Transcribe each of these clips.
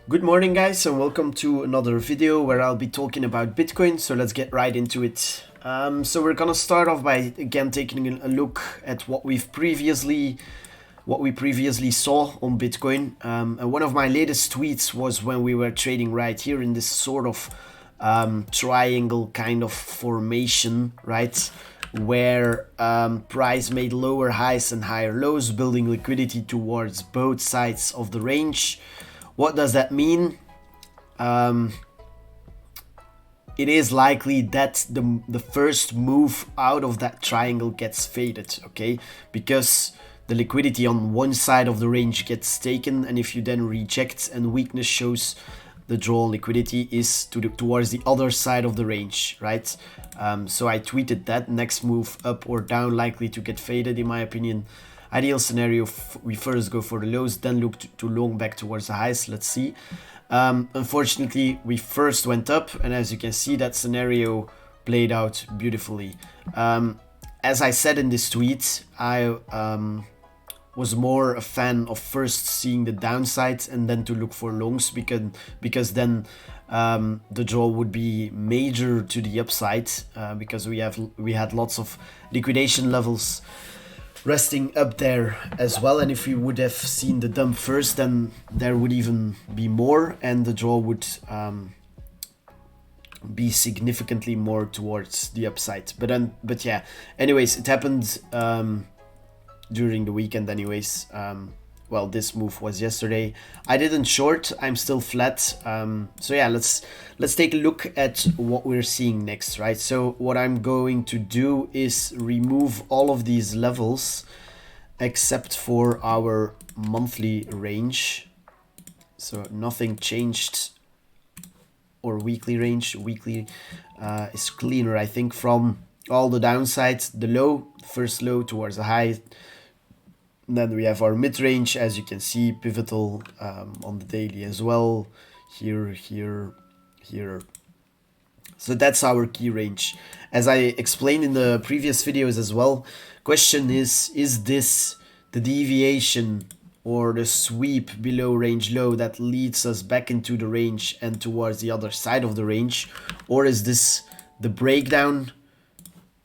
Good morning, guys, and welcome to another video where I'll be talking about Bitcoin. So let's get right into it. So we're gonna start off by again taking a look at what we previously saw on Bitcoin. And one of my latest tweets was when we were trading right here in this sort of triangle kind of formation, right? Where price made lower highs and higher lows, building liquidity towards both sides of the range. What does that mean? It is likely that the first move out of that triangle gets faded, okay? Because the liquidity on one side of the range gets taken, and if you then reject and weakness shows, the draw liquidity is towards the other side of the range, right? So I tweeted that next move up or down likely to get faded in my opinion. Ideal scenario, we first go for the lows, then look to long back towards the highs. Let's see. Unfortunately, we first went up, and as you can see, that scenario played out beautifully. As I said in this tweet, I was more a fan of first seeing the downside and then to look for longs, because then the draw would be major to the upside, because we had lots of liquidation levels resting up there as well, and if we would have seen the dump first, then there would even be more and the draw would be significantly more towards the upside. But yeah, anyways, it happened during the weekend anyways. Well, this move was yesterday. I didn't short, I'm still flat. So yeah, let's take a look at what we're seeing next, right? So what I'm going to do is remove all of these levels except for our monthly range. So nothing changed, or weekly range. Weekly is cleaner, I think, from all the downsides. The low, first low towards the high. Then we have our mid-range, as you can see, pivotal on the daily as well. Here. So that's our key range. As I explained in the previous videos as well, question is this the deviation or the sweep below range low that leads us back into the range and towards the other side of the range? Or is this the breakdown,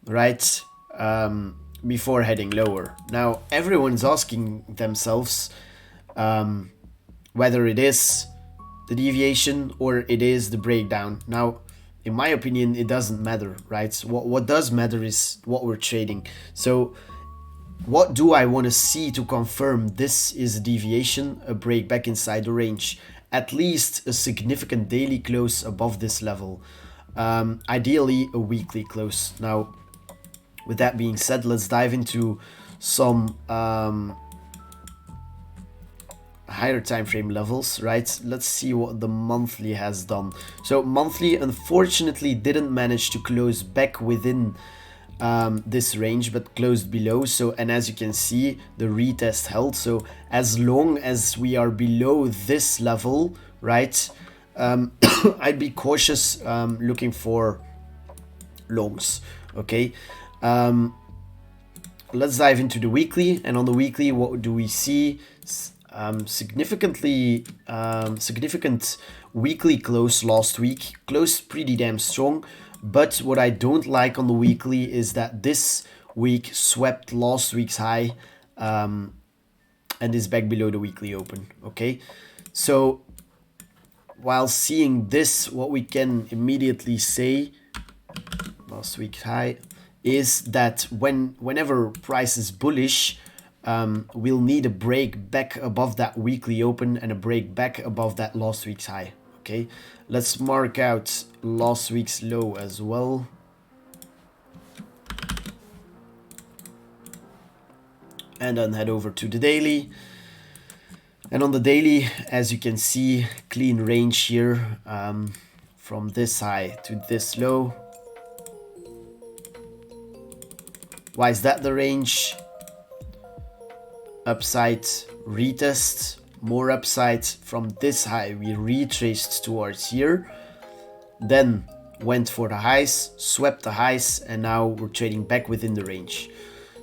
right? Before heading lower. Now everyone's asking themselves whether it is the deviation or it is the breakdown. Now in my opinion it doesn't matter, right? What does matter is what we're trading. So what do I want to see to confirm this is a deviation, a break back inside the range? At least a significant daily close above this level, ideally a weekly close. Now with that being said, let's dive into some higher time frame levels, right? Let's see what the monthly has done. So monthly unfortunately didn't manage to close back within this range, but closed below. So, and as you can see, the retest held. So as long as we are below this level, right, I'd be cautious looking for longs, okay? Let's dive into the weekly, and on the weekly, what do we see? Significant weekly close last week, closed pretty damn strong. But what I don't like on the weekly is that this week swept last week's high and is back below the weekly open, okay? So while seeing this, what we can immediately say, last week's high, is that whenever price is bullish, we'll need a break back above that weekly open and a break back above that last week's high, okay? Let's mark out last week's low as well. And then head over to the daily. And on the daily, as you can see, clean range here, from this high to this low. Why is that the range? Upside, retest, more upside. From this high we retraced towards here, then went for the highs, swept the highs, and now we're trading back within the range.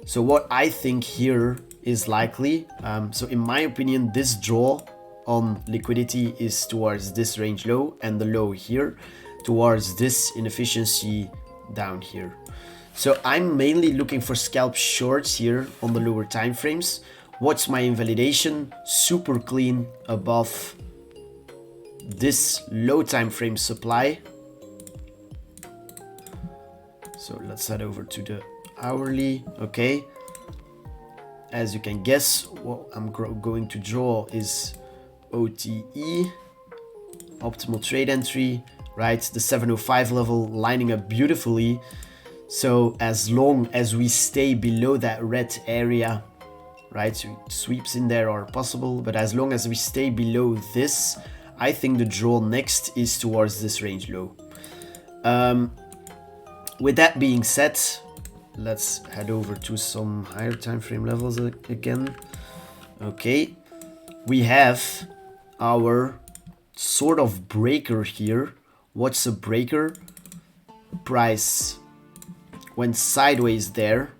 So what I think here is likely, so in my opinion, this draw on liquidity is towards this range low and the low here, towards this inefficiency down here. So I'm mainly looking for scalp shorts here on the lower time frames. What's my invalidation? Super clean above this low time frame supply. So let's head over to the hourly. Okay, as you can guess, what I'm going to draw is OTE, optimal trade entry, right? The 705 level lining up beautifully. So as long as we stay below that red area, right, so sweeps in there are possible, but as long as we stay below this, I think the draw next is towards this range low. With that being said, let's head over to some higher time frame levels again. Okay, we have our sort of breaker here. What's a breaker? Price went sideways there.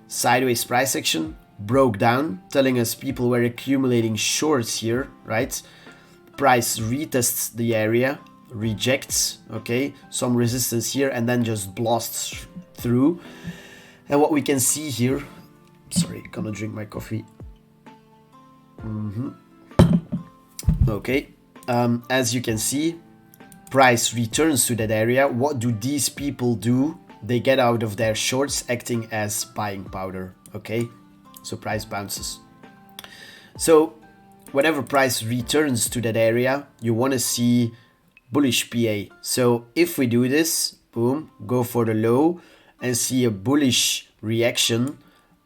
Sideways price action, broke down, telling us people were accumulating shorts here, right? Price retests the area, rejects, okay, some resistance here, and then just blasts through. And what we can see here, sorry, gonna drink my coffee. Okay, as you can see, price returns to that area. What do these people do? They get out of their shorts, acting as buying powder, okay? So price bounces. So whenever price returns to that area, you want to see bullish PA. So if we do this, boom, go for the low and see a bullish reaction,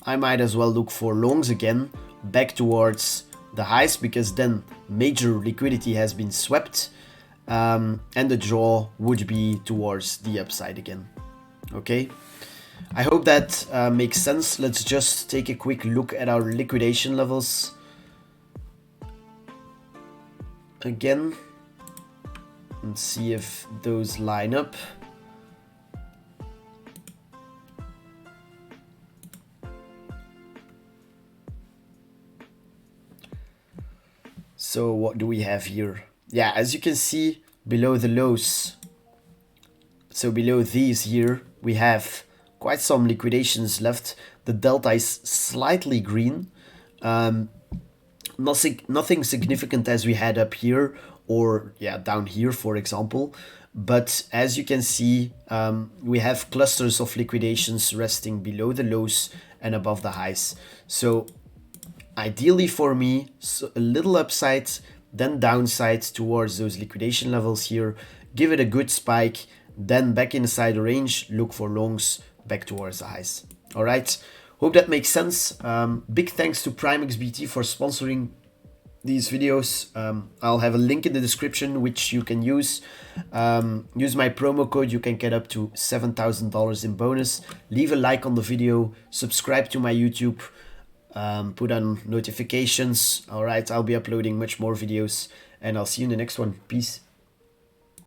I might as well look for longs again, back towards the highs, because then major liquidity has been swept, and the draw would be towards the upside again. Okay, I hope that makes sense. Let's just take a quick look at our liquidation levels again and see if those line up. So what do we have here? Yeah, as you can see below the lows, so below these here, we have quite some liquidations left. The delta is slightly green. Nothing significant as we had up here or down here, for example. But as you can see, we have clusters of liquidations resting below the lows and above the highs. So ideally for me, a little upside, then downside towards those liquidation levels here. Give it a good spike, then back inside the range, look for longs back towards the highs. All right, hope that makes sense. Big thanks to PrimeXBT for sponsoring these videos. I'll have a link in the description which you can use. Use my promo code, you can get up to $7,000 in bonus. Leave a like on the video, subscribe to my YouTube, put on notifications. All right, I'll be uploading much more videos, and I'll see you in the next one. Peace.